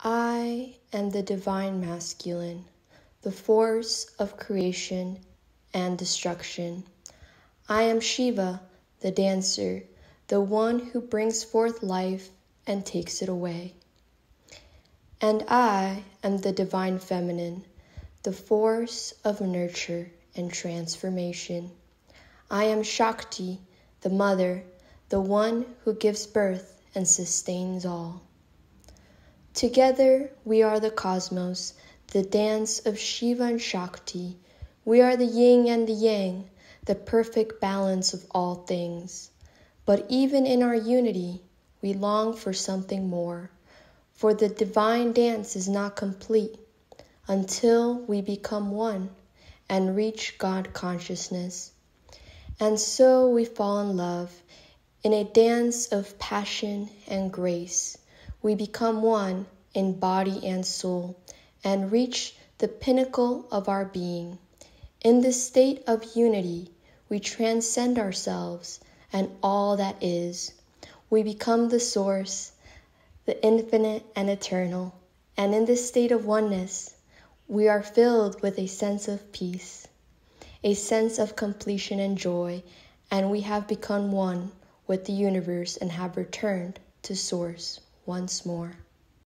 I am the divine masculine, the force of creation and destruction. I am Shiva, the dancer, the one who brings forth life and takes it away. And I am the divine feminine, the force of nurture and transformation. I am Shakti, the mother, the one who gives birth and sustains all. Together we are the cosmos, the dance of Shiva and Shakti. We are the yin and the yang, the perfect balance of all things. But even in our unity, we long for something more, for the divine dance is not complete until we become one and reach God consciousness. And so we fall in love in a dance of passion and grace. We become one in body and soul and reach the pinnacle of our being. In this state of unity, we transcend ourselves and all that is. We become the source, the infinite and eternal. And in this state of oneness, we are filled with a sense of peace, a sense of completion and joy, and we have become one with the universe and have returned to Source once more.